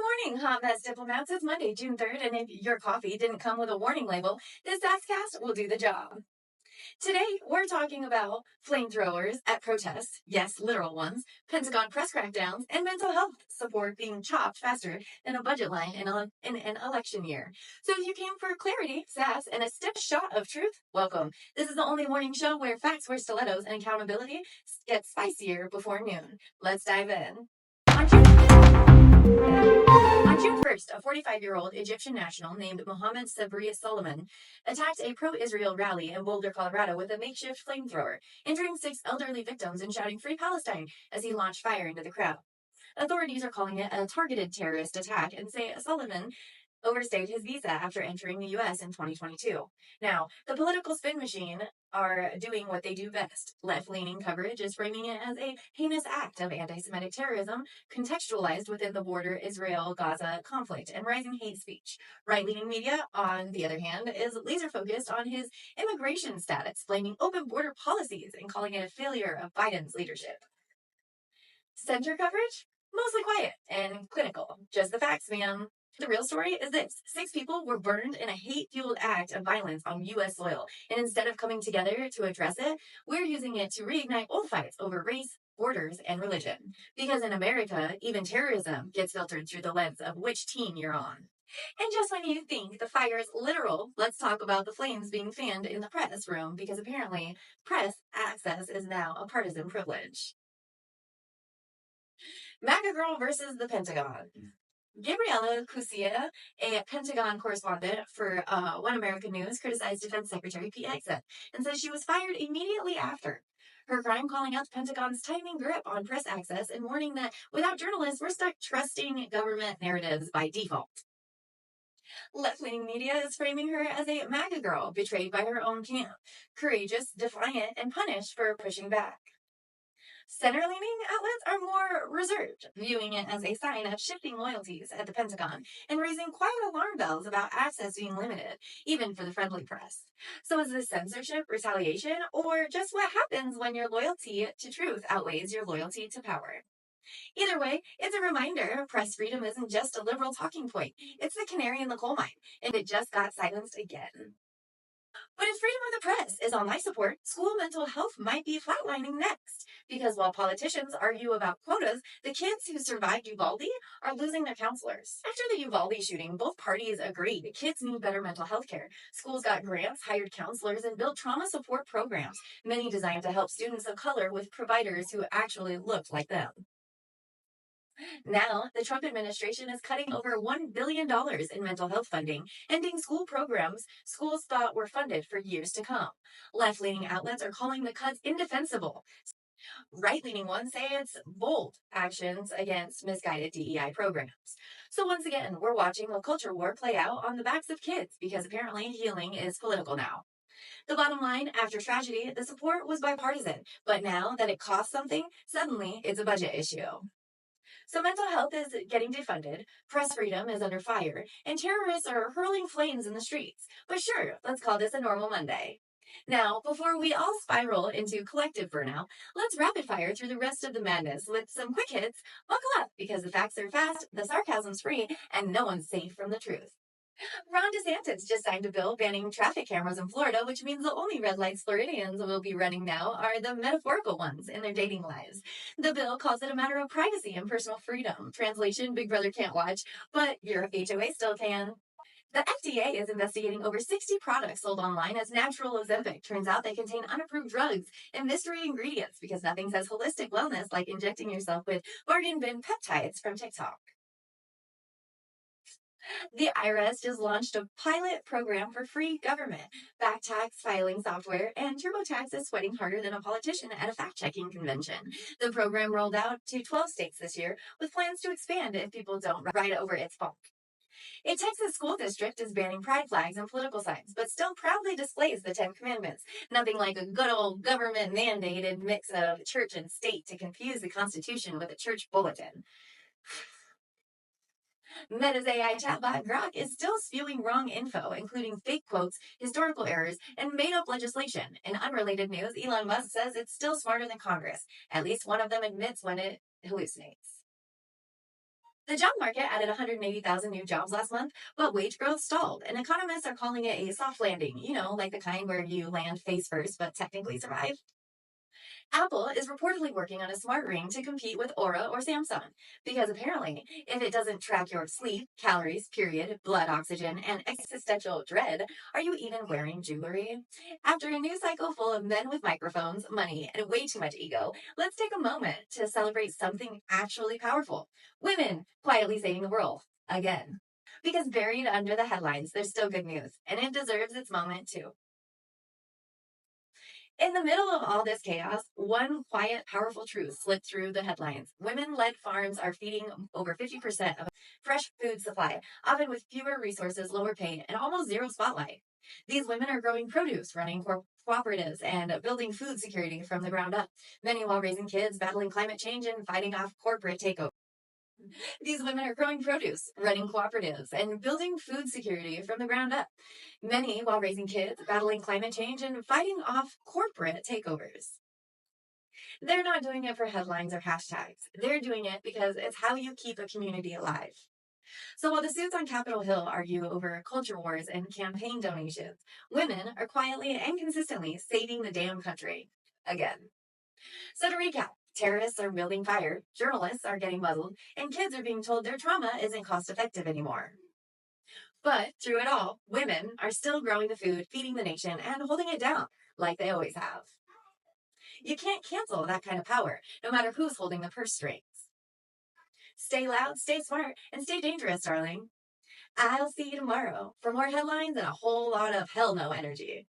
morning, hot mess diplomats. It's Monday, June 3rd, and if your coffee didn't come with a warning label, this SassCast will do the job. Today, we're talking about flamethrowers at protests, yes, literal ones, Pentagon press crackdowns, and mental health support being chopped faster than a budget line in an election year. So if you came for clarity, sass, and a stiff shot of truth, welcome. This is the only morning show where facts wear stilettos and accountability gets spicier before noon. Let's dive in. On June 1st, a 45-year-old Egyptian national named Mohammed Sabri Solomon attacked a pro-Israel rally in Boulder, Colorado with a makeshift flamethrower, injuring 6 elderly victims and shouting "Free Palestine" as he launched fire into the crowd. Authorities are calling it a targeted terrorist attack and say Solomon overstayed his visa after entering the U.S. in 2022. Now, the political spin machine are doing what they do best. Left-leaning coverage is framing it as a heinous act of anti-Semitic terrorism contextualized within the border Israel-Gaza conflict and rising hate speech. Right-leaning media, on the other hand, is laser-focused on his immigration status, blaming open border policies and calling it a failure of Biden's leadership. Center coverage? Mostly quiet and clinical. Just the facts, ma'am. The real story is this: 6 people were burned in a hate-fueled act of violence on U.S. soil. And instead of coming together to address it, we're using it to reignite old fights over race, borders, and religion. Because in America, even terrorism gets filtered through the lens of which team you're on. And just when you think the fire is literal, let's talk about the flames being fanned in the press room, because apparently press access is now a partisan privilege. MAGA Girl versus the Pentagon. Gabriela Cusia, a Pentagon correspondent for One American News, criticized Defense Secretary Pete Hegseth and says she was fired immediately after. Her crime calling out the Pentagon's tightening grip on press access and warning that without journalists, we're stuck trusting government narratives by default. Left-leaning media is framing her as a MAGA girl betrayed by her own camp, courageous, defiant, and punished for pushing back. Center-leaning outlets are more reserved, viewing it as a sign of shifting loyalties at the Pentagon and raising quiet alarm bells about access being limited, even for the friendly press. So is this censorship, retaliation, or just what happens when your loyalty to truth outweighs your loyalty to power? Either way, it's a reminder press freedom isn't just a liberal talking point. It's the canary in the coal mine, and it just got silenced again. But if freedom of the press is on life support, school mental health might be flatlining next. Because while politicians argue about quotas, the kids who survived Uvalde are losing their counselors. After the Uvalde shooting, both parties agreed kids need better mental health care. Schools got grants, hired counselors, and built trauma support programs, many designed to help students of color with providers who actually looked like them. Now, the Trump administration is cutting over $1 billion in mental health funding, ending school programs schools thought were funded for years to come. Left-leaning outlets are calling the cuts indefensible. Right-leaning ones say it's bold actions against misguided DEI programs. So once again, we're watching a culture war play out on the backs of kids because apparently healing is political now. The bottom line, after tragedy, the support was bipartisan, but now that it costs something, suddenly it's a budget issue. So mental health is getting defunded, press freedom is under fire, and terrorists are hurling flames in the streets. But sure, let's call this a normal Monday. Now, before we all spiral into collective burnout, let's rapid fire through the rest of the madness with some quick hits. Buckle up, because the facts are fast, the sarcasm's free, and no one's safe from the truth. Ron DeSantis just signed a bill banning traffic cameras in Florida, which means the only red lights Floridians will be running now are the metaphorical ones in their dating lives. The bill calls it a matter of privacy and personal freedom. Translation, Big Brother can't watch, but your HOA still can. The FDA is investigating over 60 products sold online as natural Ozempic. Turns out they contain unapproved drugs and mystery ingredients because nothing says holistic wellness like injecting yourself with bargain bin peptides from TikTok. The IRS just launched a pilot program for free government, back tax filing software, and TurboTax is sweating harder than a politician at a fact-checking convention. The program rolled out to 12 states this year, with plans to expand if people don't ride over its bump. A Texas school district is banning pride flags and political signs, but still proudly displays the 10 Commandments. Nothing like a good old government-mandated mix of church and state to confuse the Constitution with a church bulletin. Meta's AI chatbot Grok is still spewing wrong info, including fake quotes, historical errors, and made-up legislation. In unrelated news, Elon Musk says it's still smarter than Congress. At least one of them admits when it hallucinates. The job market added 180,000 new jobs last month, but wage growth stalled, and economists are calling it a soft landing, like the kind where you land face first but technically survive. Apple is reportedly working on a smart ring to compete with Aura or Samsung, because apparently, if it doesn't track your sleep, calories, period, blood oxygen, and existential dread, are you even wearing jewelry? After a news cycle full of men with microphones, money, and way too much ego, let's take a moment to celebrate something actually powerful: women quietly saving the world again. Because buried under the headlines, there's still good news, and it deserves its moment too. In the middle of all this chaos, one quiet, powerful truth slipped through the headlines. Women led farms are feeding over 50% of fresh food supply, often with fewer resources, lower pay, and almost zero spotlight. These women are growing produce, running cooperatives, and building food security from the ground up, many while raising kids, battling climate change, and fighting off corporate takeover. These women are growing produce, running cooperatives, and building food security from the ground up, many while raising kids, battling climate change, and fighting off corporate takeovers. They're not doing it for headlines or hashtags. They're doing it because it's how you keep a community alive. So while the suits on Capitol Hill argue over culture wars and campaign donations, women are quietly and consistently saving the damn country. Again. So to recap, terrorists are wielding fire, journalists are getting muzzled, and kids are being told their trauma isn't cost effective anymore. But through it all, women are still growing the food, feeding the nation, and holding it down, like they always have. You can't cancel that kind of power, no matter who's holding the purse strings. Stay loud, stay smart, and stay dangerous, darling. I'll see you tomorrow for more headlines and a whole lot of hell no energy.